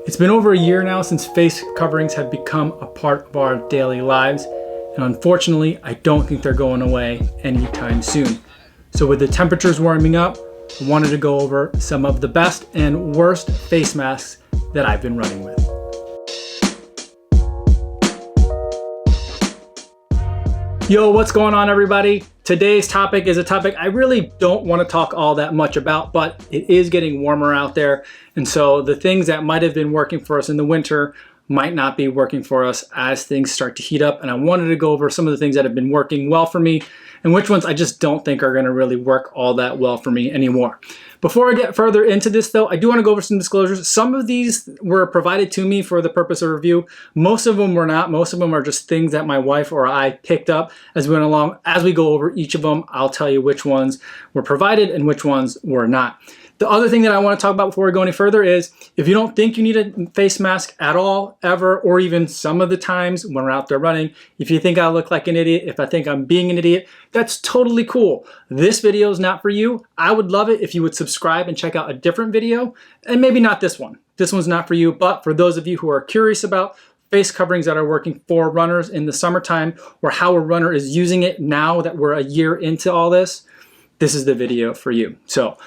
It's been over a year now since face coverings have become a part of our daily lives, and unfortunately, I don't think they're going away anytime soon. So with the temperatures warming up, I wanted to go over some of the best and worst face masks that I've been running with. Yo, what's going on, everybody? Today's topic is a topic I really don't want to talk all that much about, but it is getting warmer out there. And so the things that might have been working for us in the winter might not be working for us as things start to heat up. And I wanted to go over some of the things that have been working well for me and which ones I just don't think are going to really work all that well for me anymore. Before I get further into this though, I do want to go over some disclosures. Some of these were provided to me for the purpose of review. Most of them were not. Most of them are just things that my wife or I picked up as we went along. As we go over each of them, I'll tell you which ones were provided and which ones were not. The other thing that I want to talk about before we go any further is if you don't think you need a face mask at all, ever, or even some of the times when we're out there running, if you think I look like an idiot, if I think I'm being an idiot, that's totally cool. This video is not for you. I would love it if you would subscribe and check out a different video, and maybe not this one. This one's not for you, but for those of you who are curious about face coverings that are working for runners in the summertime or how a runner is using it now that we're a year into all this, this is the video for you. So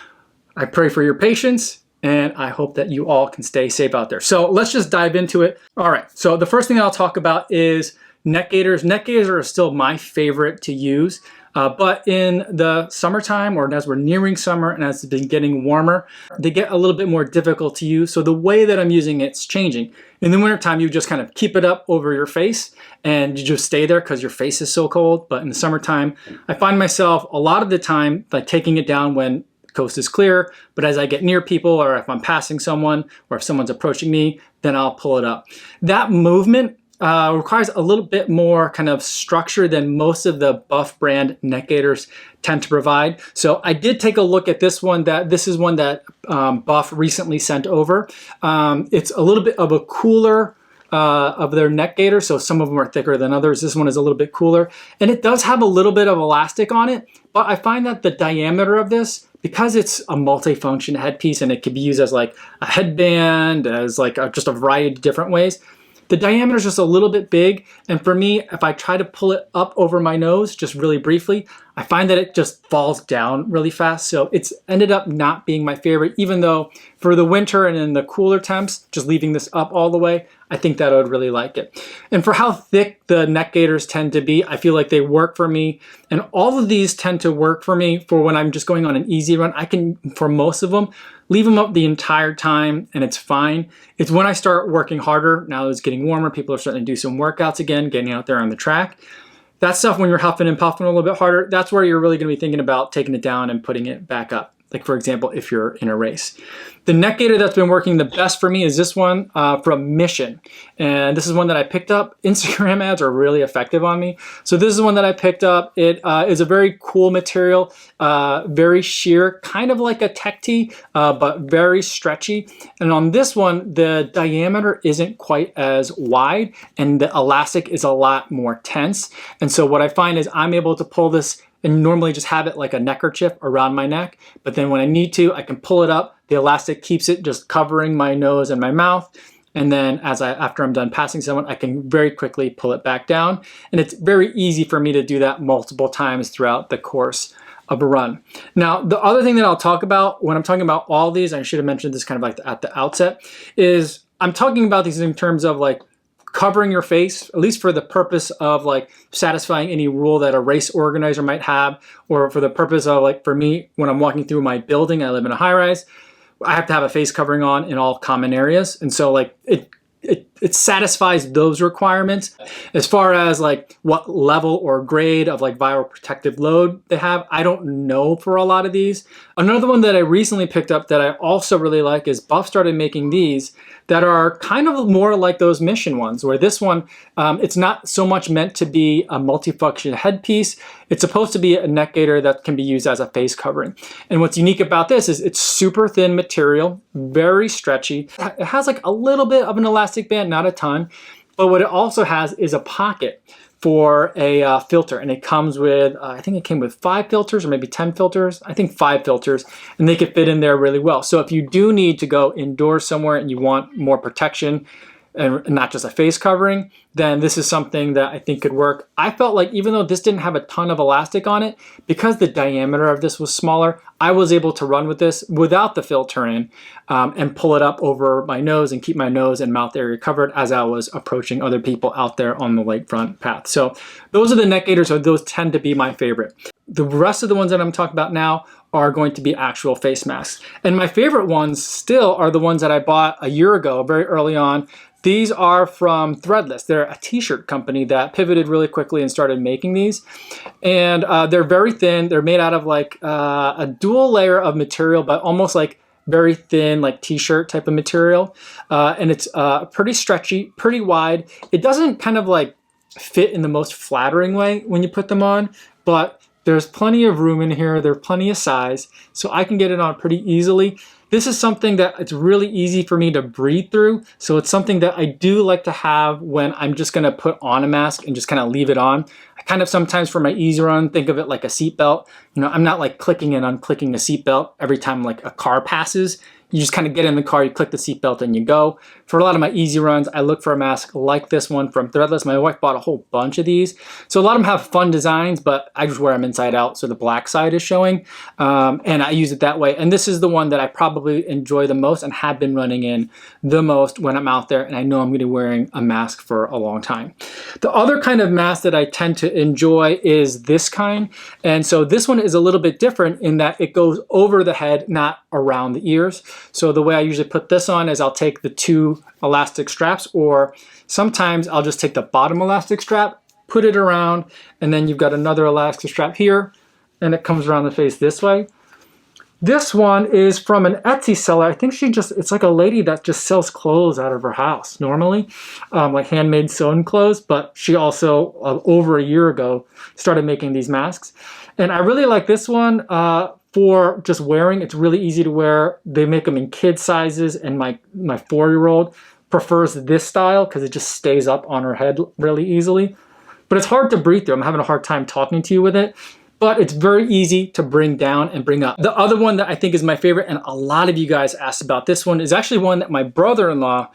I pray for your patience, and I hope that you all can stay safe out there. So let's just dive into it. All right, so the first thing I'll talk about is neck gaiters. Neck gaiters are still my favorite to use, but in the summertime, or as we're nearing summer and as it's been getting warmer, they get a little bit more difficult to use. So the way that I'm using it's changing. In the wintertime, you just kind of keep it up over your face and you just stay there because your face is so cold. But in the summertime, I find myself a lot of the time like taking it down when coast is clear, but as I get near people or if I'm passing someone or if someone's approaching me, then I'll pull it up. That movement requires a little bit more kind of structure than most of the Buff brand neck gaiters tend to provide. So I did take a look at this one. This is one that Buff recently sent over. It's a little bit of a cooler of their neck gaiter, so some of them are thicker than others. This one is a little bit cooler, and it does have a little bit of elastic on it, but I find that the diameter of this, because it's a multi-function headpiece and it can be used as like a headband, as like just a variety of different ways, the diameter is just a little bit big. And for me, if I try to pull it up over my nose just really briefly, I find that it just falls down really fast. So it's ended up not being my favorite, even though for the winter and in the cooler temps, just leaving this up all the way, I think that I would really like it. And for how thick the neck gaiters tend to be, I feel like they work for me. And all of these tend to work for me for when I'm just going on an easy run. I can, for most of them, leave them up the entire time and it's fine. It's when I start working harder, now that it's getting warmer, people are starting to do some workouts again, getting out there on the track. That stuff when you're huffing and puffing a little bit harder, that's where you're really gonna be thinking about taking it down and putting it back up. Like for example, if you're in a race. The neck gaiter that's been working the best for me is this one from Mission. And this is one that I picked up. Instagram ads are really effective on me. So this is one that I picked up. It is a very cool material, very sheer, kind of like a tech tee, but very stretchy. And on this one, the diameter isn't quite as wide and the elastic is a lot more tense. And so what I find is I'm able to pull this and normally just have it like a neckerchief around my neck. But then when I need to, I can pull it up. The elastic keeps it just covering my nose and my mouth. And then after I'm done passing someone, I can very quickly pull it back down. And it's very easy for me to do that multiple times throughout the course of a run. Now, the other thing that I'll talk about when I'm talking about all these, I should have mentioned this kind of like at the outset, is I'm talking about these in terms of like covering your face, at least for the purpose of like satisfying any rule that a race organizer might have, or for the purpose of like, for me, when I'm walking through my building, I live in a high rise, I have to have a face covering on in all common areas. And so like it satisfies those requirements. As far as like what level or grade of like viral protective load they have, I don't know for a lot of these. Another one that I recently picked up that I also really like is Buff started making these that are kind of more like those Mission ones, where this one, it's not so much meant to be a multifunction headpiece. It's supposed to be a neck gaiter that can be used as a face covering. And what's unique about this is it's super thin material, very stretchy. It has like a little bit of an elastic band, not a ton, but what it also has is a pocket for a filter, and it comes with, I think it came with 5 filters or maybe 10 filters. I think 5 filters, and they could fit in there really well. So if you do need to go indoors somewhere and you want more protection and not just a face covering, then this is something that I think could work. I felt like even though this didn't have a ton of elastic on it, because the diameter of this was smaller, I was able to run with this without the filter in and pull it up over my nose and keep my nose and mouth area covered as I was approaching other people out there on the lakefront path. So those are the neck gaiters, so those tend to be my favorite. The rest of the ones that I'm talking about now are going to be actual face masks. And my favorite ones still are the ones that I bought a year ago, very early on. These are from Threadless. They're a t-shirt company that pivoted really quickly and started making these. And they're very thin. They're made out of like a dual layer of material, but almost like very thin, like t-shirt type of material. And it's pretty stretchy, pretty wide. It doesn't kind of like fit in the most flattering way when you put them on, but there's plenty of room in here. There's plenty of size, so I can get it on pretty easily. This is something that it's really easy for me to breathe through. So it's something that I do like to have when I'm just gonna put on a mask and just kind of leave it on. I kind of sometimes for my easy run, think of it like a seatbelt. You know, I'm not like clicking and unclicking a seatbelt every time like a car passes. You just kind of get in the car, you click the seatbelt and you go. For a lot of my easy runs, I look for a mask like this one from Threadless. My wife bought a whole bunch of these. So a lot of them have fun designs, but I just wear them inside out so the black side is showing. And I use it that way. And this is the one that I probably enjoy the most and have been running in the most when I'm out there and I know I'm going to be wearing a mask for a long time. The other kind of mask that I tend to enjoy is this kind. And so this one is a little bit different in that it goes over the head, not around the ears. So the way I usually put this on is I'll take the 2 elastic straps, or sometimes I'll just take the bottom elastic strap, put it around, and then you've got another elastic strap here, and it comes around the face this way. This one is from an Etsy seller. I think it's like a lady that just sells clothes out of her house normally, like handmade sewn clothes, but she also, over a year ago, started making these masks. And I really like this one for just wearing. It's really easy to wear. They make them in kid sizes, and my 4-year-old prefers this style because it just stays up on her head really easily. But it's hard to breathe through. I'm having a hard time talking to you with it, but it's very easy to bring down and bring up. The other one that I think is my favorite, and a lot of you guys asked about this one, is actually one that my brother-in-law,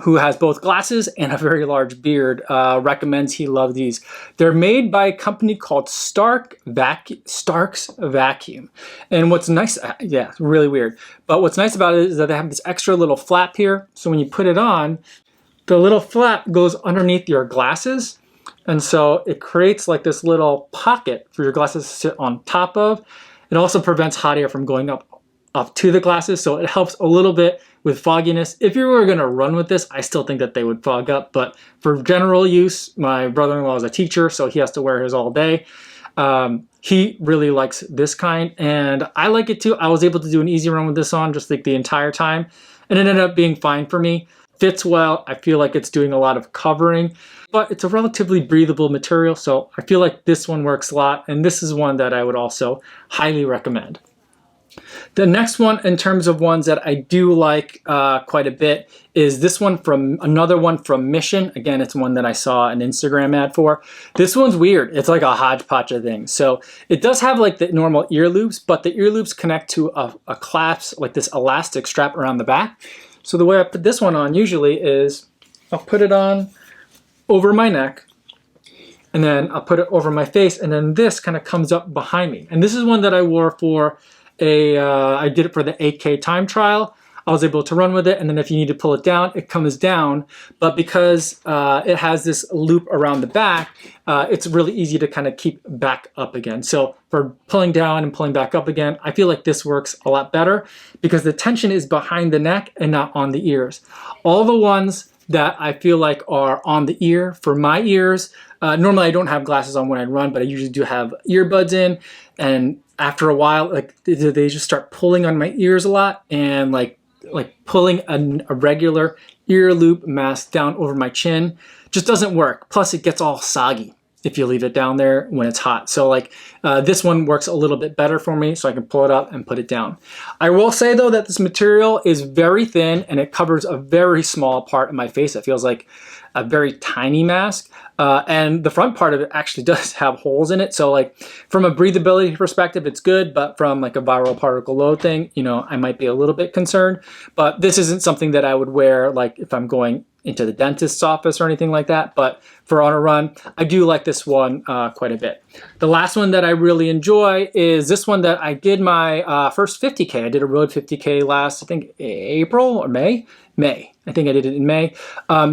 who has both glasses and a very large beard, recommends. He loves these. They're made by a company called Stark's Vacuum. And what's nice, yeah, it's really weird, but what's nice about it is that they have this extra little flap here. So when you put it on, the little flap goes underneath your glasses. And so it creates like this little pocket for your glasses to sit on top of. It also prevents hot air from going up to the glasses, so it helps a little bit with fogginess. If you were gonna run with this, I still think that they would fog up, but for general use, my brother-in-law is a teacher, so he has to wear his all day. He really likes this kind, and I like it too. I was able to do an easy run with this on just like the entire time, and it ended up being fine for me. Fits well. I feel like it's doing a lot of covering, but it's a relatively breathable material, so I feel like this one works a lot, and this is one that I would also highly recommend. The next one in terms of ones that I do like quite a bit is this one from another one from Mission. Again, it's one that I saw an Instagram ad for. This one's weird. It's like a hodgepodge of things. So it does have like the normal ear loops, but the ear loops connect to a clasp, like this elastic strap around the back. So the way I put this one on usually is I'll put it on over my neck, and then I'll put it over my face, and then this kind of comes up behind me. And this is one that I wore for I did it for the 8K time trial. I was able to run with it, and then if you need to pull it down, it comes down. But because it has this loop around the back, it's really easy to kind of keep back up again. So for pulling down and pulling back up again, I feel like this works a lot better because the tension is behind the neck and not on the ears. All the ones that I feel like are on the ear, for my ears, normally I don't have glasses on when I run, but I usually do have earbuds in, and after a while, like they just start pulling on my ears a lot, and like pulling a regular ear loop mask down over my chin just doesn't work. Plus it gets all soggy. if you leave it down there when it's hot. So like this one works a little bit better for me, so I can pull it up and put it down. I will say though that this material is very thin and it covers a very small part of my face. It feels like a very tiny mask. And the front part of it actually does have holes in it. So like from a breathability perspective, it's good, but from like a viral particle load thing, you know, I might be a little bit concerned, but this isn't something that I would wear like if I'm going into the dentist's office or anything like that. But for on a run, I do like this one quite a bit. The last one that I really enjoy is this one that I did my first 50K. I did a road 50K last, I think April or May. I think I did it in May.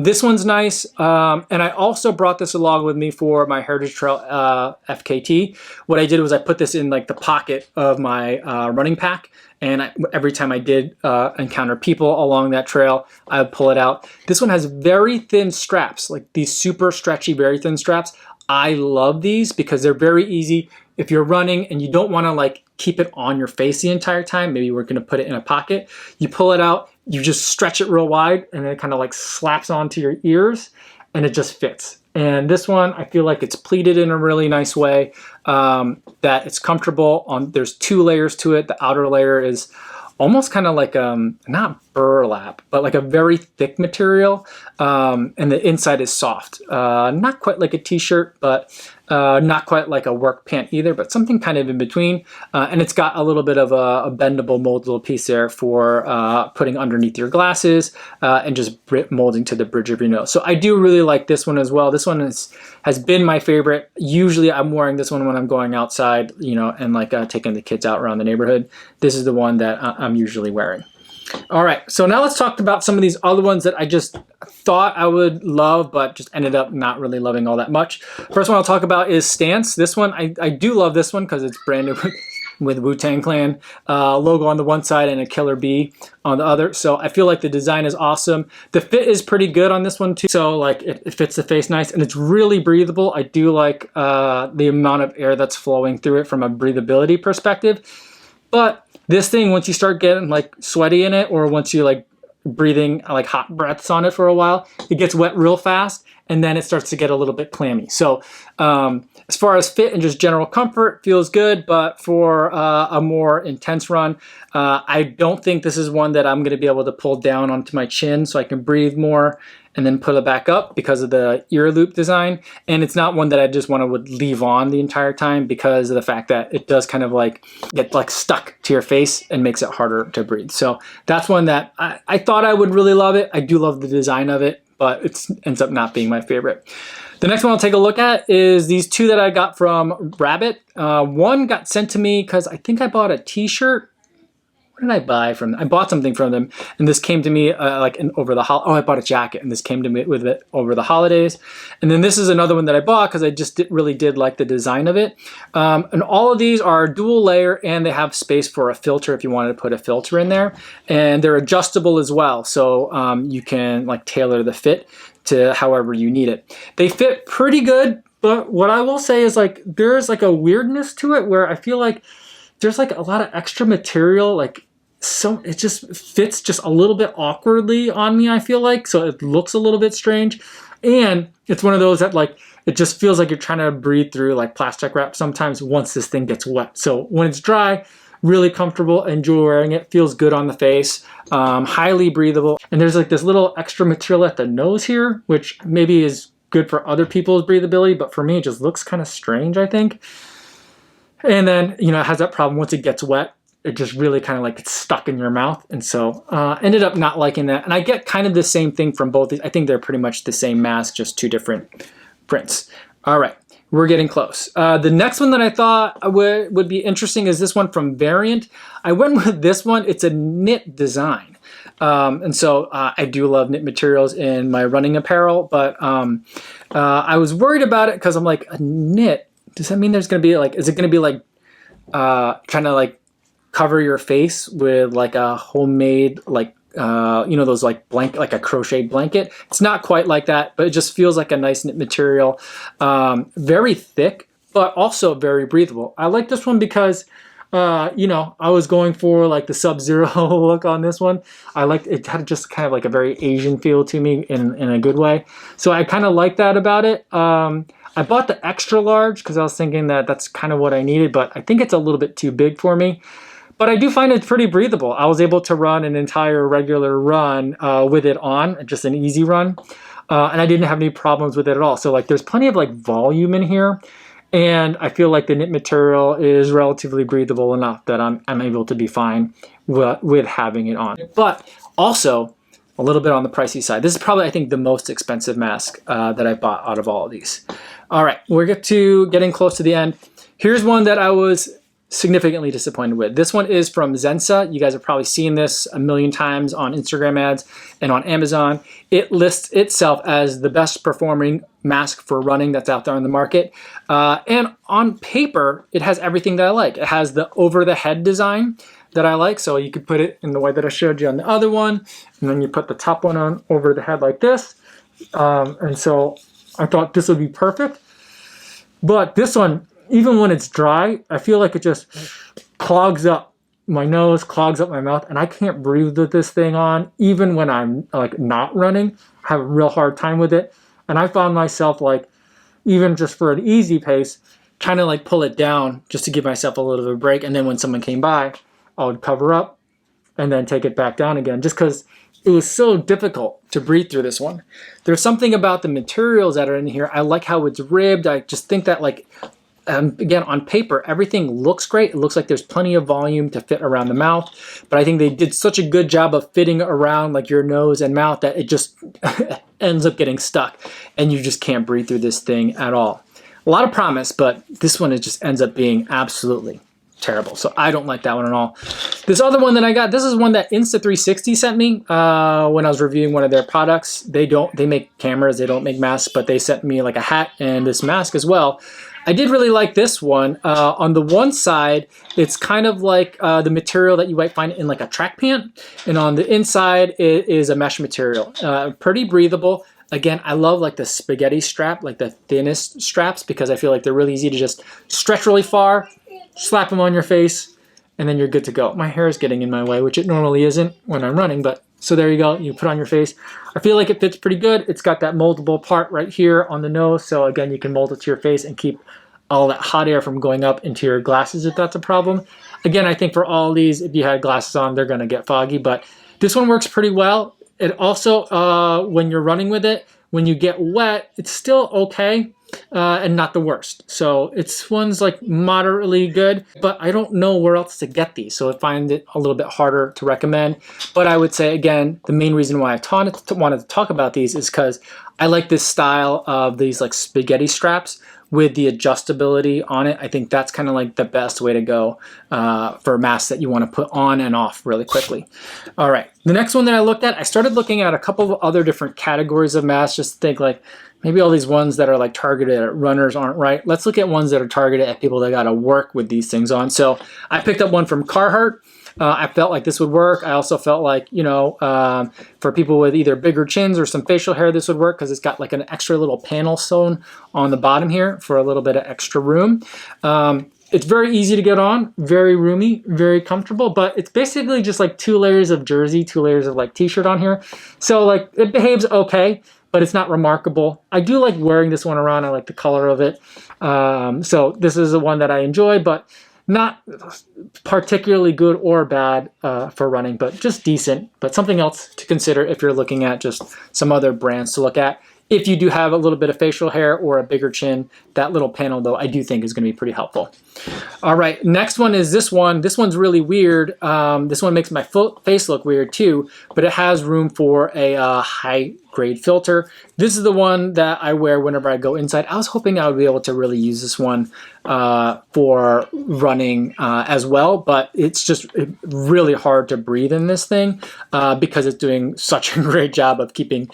This one's nice. And I also brought this along with me for my Heritage Trail FKT. What I did was I put this in like the pocket of my running pack. And every time I did encounter people along that trail, I would pull it out. This one has very thin straps, like these super stretchy, very thin straps. I love these because they're very easy. If you're running and you don't want to like keep it on your face the entire time, maybe we're going to put it in a pocket. You pull it out, you just stretch it real wide, and then it kind of like slaps onto your ears, and it just fits. And this one, I feel like it's pleated in a really nice way, that it's comfortable. There's 2 layers to it. The outer layer is almost kind of like, not burlap, but like a very thick material. And the inside is soft. Not quite like a t-shirt, but not quite like a work pant either, but something kind of in between. And it's got a little bit of a bendable moldable piece there for putting underneath your glasses and just molding to the bridge of your nose. So I do really like this one as well. This one has been my favorite. Usually I'm wearing this one when I'm going outside, you know, and like taking the kids out around the neighborhood. This is the one that I'm usually wearing. All right, so now let's talk about some of these other ones that I just thought I would love, but just ended up not really loving all that much. First one I'll talk about is Stance. This one, I do love this one because it's branded with Wu-Tang Clan logo on the one side and a killer bee on the other. So I feel like the design is awesome. The fit is pretty good on this one too. So like it fits the face nice and it's really breathable. I do like the amount of air that's flowing through it from a breathability perspective. But this thing, once you start getting like sweaty in it, or once you like breathing like hot breaths on it for a while, it gets wet real fast and then it starts to get a little bit clammy. So as far as fit and just general comfort, feels good, but for a more intense run, I don't think this is one that I'm gonna be able to pull down onto my chin so I can breathe more and then put it back up because of the ear loop design. And it's not one that I just want to leave on the entire time because of the fact that it does kind of like get like stuck to your face and makes it harder to breathe. So that's one that I thought I would really love it. I do love the design of it, but it ends up not being my favorite. The next one I'll take a look at is these 2 that I got from Rabbit. One got sent to me because I think I bought a t-shirt. What did I buy from them? I bought something from them, and this came to me over the I bought a jacket, and this came to me with it over the holidays. And then this is another one that I bought because I just really did like the design of it. And all of these are dual layer, and they have space for a filter if you wanted to put a filter in there. And they're adjustable as well, so you can like tailor the fit to however you need it. They fit pretty good, but what I will say is like there's like a weirdness to it where I feel like there's like a lot of extra material, like so it just fits just a little bit awkwardly on me, I feel like. So it looks a little bit strange. And it's one of those that like, it just feels like you're trying to breathe through like plastic wrap sometimes once this thing gets wet. So when it's dry, really comfortable, enjoy wearing it, feels good on the face, highly breathable. And there's like this little extra material at the nose here, which maybe is good for other people's breathability, but for me, it just looks kind of strange, I think. And then, you know, it has that problem once it gets wet, it just really kind of like gets stuck in your mouth. And so ended up not liking that. And I get kind of the same thing from both these. I think they're pretty much the same mask, just 2 different prints. All right, we're getting close. The next one that I thought would be interesting is this one from Variant. I went with this one. It's a knit design. And so I do love knit materials in my running apparel, but I was worried about it because I'm like, a knit, does that mean there's going to be like, is it going to be like trying to like cover your face with like a homemade, like, you know, those like blanket, like a crocheted blanket? It's not quite like that, but it just feels like a nice knit material. Very thick, but also very breathable. I like this one because, you know, I was going for like the Sub-Zero look on this one. I liked it, had just kind of like a very Asian feel to me in a good way. So I kind of like that about it. I bought the extra large because I was thinking that that's kind of what I needed, but I think it's a little bit too big for me. But I do find it pretty breathable. I was able to run an entire regular run with it on, just an easy run. And I didn't have any problems with it at all. So like there's plenty of like volume in here. And I feel like the knit material is relatively breathable enough that I'm able to be fine with having it on. But also a little bit on the pricey side. This is probably, I think, the most expensive mask that I bought out of all of these. All right, we're getting close to the end. Here's one that I was significantly disappointed with. This one is from Zensah. You guys have probably seen this a million times on Instagram ads and on Amazon. It lists itself as the best performing mask for running that's out there on the market. And on paper, it has everything that I like. It has the over the head design that I like. So you could put it in the way that I showed you on the other one. And then you put the top one on over the head like this. And so I thought this would be perfect. But this one, even when it's dry, I feel like it just clogs up my nose, clogs up my mouth, and I can't breathe with this thing on. Even when I'm like not running, I have a real hard time with it. And I found myself like, even just for an easy pace, trying to like pull it down just to give myself a little bit of a break. And then when someone came by, I would cover up and then take it back down again, just because it was so difficult to breathe through this one. There's something about the materials that are in here. I like how it's ribbed. I just think that like, again, on paper, everything looks great. It looks like there's plenty of volume to fit around the mouth, but I think they did such a good job of fitting around like your nose and mouth that it just ends up getting stuck and you just can't breathe through this thing at all. A lot of promise, but this one, it just ends up being absolutely terrible. So I don't like that one at all. This other one that I got, this is one that Insta360 sent me when I was reviewing one of their products. They make cameras, they don't make masks, but they sent me like a hat and this mask as well. I did really like this one. On the one side, it's kind of like the material that you might find in like a track pant. And on the inside, it is a mesh material. Pretty breathable. Again, I love like the spaghetti strap, like the thinnest straps, because I feel like they're really easy to just stretch really far, slap them on your face, and then you're good to go. My hair is getting in my way, which it normally isn't when I'm running, but so there you go. You put on your face. I feel like it fits pretty good. It's got that moldable part right here on the nose. So again, you can mold it to your face and keep all that hot air from going up into your glasses if that's a problem. Again, I think for all these, if you had glasses on, they're going to get foggy, but this one works pretty well. It also, when you're running with it, when you get wet, it's still okay. And not the worst. So it's one's like moderately good, but I don't know where else to get these. So I find it a little bit harder to recommend. But I would say, again, the main reason why I wanted to talk about these is because I like this style of these like spaghetti straps with the adjustability on it. I think that's kind of like the best way to go for masks that you want to put on and off really quickly. All right, the next one that I looked at, I started looking at a couple of other different categories of masks, just to think like, maybe all these ones that are like targeted at runners aren't right. Let's look at ones that are targeted at people that got to work with these things on. So I picked up one from Carhartt. I felt like this would work. I also felt like, you know, for people with either bigger chins or some facial hair, this would work because it's got like an extra little panel sewn on the bottom here for a little bit of extra room. It's very easy to get on, very roomy, very comfortable, but it's basically just like 2 layers of jersey, 2 layers of like t-shirt on here. So like it behaves okay, but it's not remarkable. I do like wearing this one around. I like the color of it. So this is the one that I enjoy, but not particularly good or bad for running, but just decent. But something else to consider if you're looking at just some other brands to look at. If you do have a little bit of facial hair or a bigger chin, that little panel, though, I do think is going to be pretty helpful. All right, next one is this one. This one's really weird. This one makes my face look weird, too, but it has room for a high-grade filter. This is the one that I wear whenever I go inside. I was hoping I would be able to really use this one for running as well, but it's just really hard to breathe in this thing because it's doing such a great job of keeping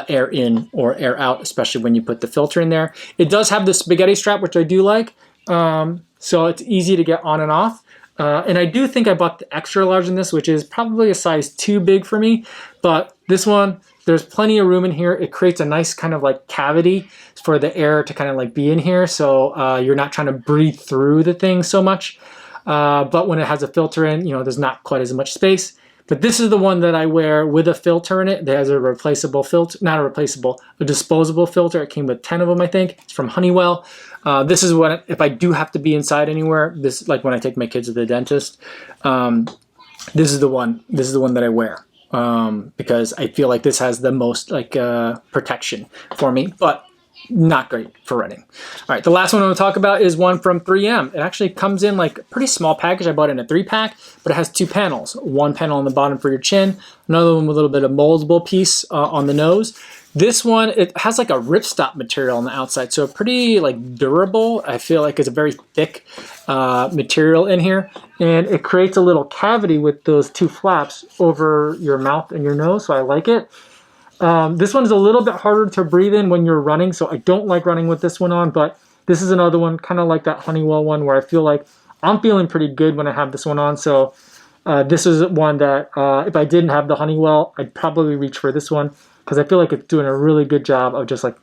air in or air out, especially when you put the filter in there. It does have the spaghetti strap, which I do like, so it's easy to get on and off. And I do think I bought the extra large in this, which is probably a size too big for me, but this one, there's plenty of room in here. It creates a nice kind of like cavity for the air to kind of like be in here, so you're not trying to breathe through the thing so much. But when it has a filter in, you know, there's not quite as much space. But this is the one that I wear with a filter in it. It has a replaceable filter, not a replaceable, a disposable filter. It came with 10 of them, I think. It's from Honeywell. This is what, if I do have to be inside anywhere, this, like when I take my kids to the dentist, this is the one that I wear. Because I feel like this has the most like protection for me, but not great for running. All right, the last one I'm gonna talk about is one from 3M. It actually comes in like a pretty small package. I bought it in a 3-pack, but it has 2 panels. One panel on the bottom for your chin, another one with a little bit of moldable piece on the nose. This one, it has like a ripstop material on the outside, so pretty like durable. I feel like it's a very thick material in here, and it creates a little cavity with those 2 flaps over your mouth and your nose, so I like it. This one is a little bit harder to breathe in when you're running, so I don't like running with this one on, but this is another one, kind of like that Honeywell one, where I feel like I'm feeling pretty good when I have this one on, so this is one that if I didn't have the Honeywell, I'd probably reach for this one, because I feel like it's doing a really good job of just like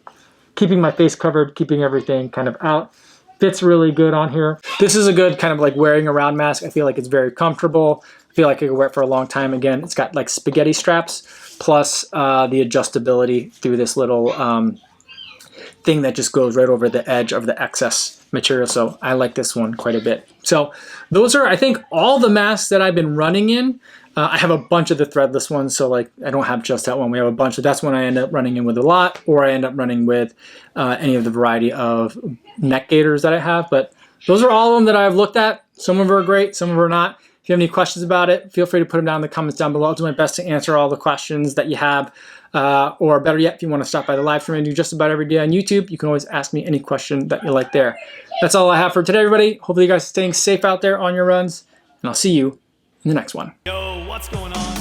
keeping my face covered, keeping everything kind of out. Fits really good on here. This is a good kind of like wearing around mask. I feel like it's very comfortable. I feel like I could wear it for a long time. Again, it's got like spaghetti straps, plus the adjustability through this little thing that just goes right over the edge of the excess material. So I like this one quite a bit. So those are, I think, all the masks that I've been running in. I have a bunch of the threadless ones, so like I don't have just that one. We have a bunch of, that's one I end up running in with a lot, or I end up running with any of the variety of neck gaiters that I have. But those are all of them that I've looked at. Some of them are great, some of them are not. If you have any questions about it, feel free to put them down in the comments down below. I'll do my best to answer all the questions that you have. Or better yet, if you want to stop by the live stream I do just about every day on YouTube, you can always ask me any question that you like there. That's all I have for today, everybody. Hopefully you guys are staying safe out there on your runs, and I'll see you in the next one. Yo, what's going on?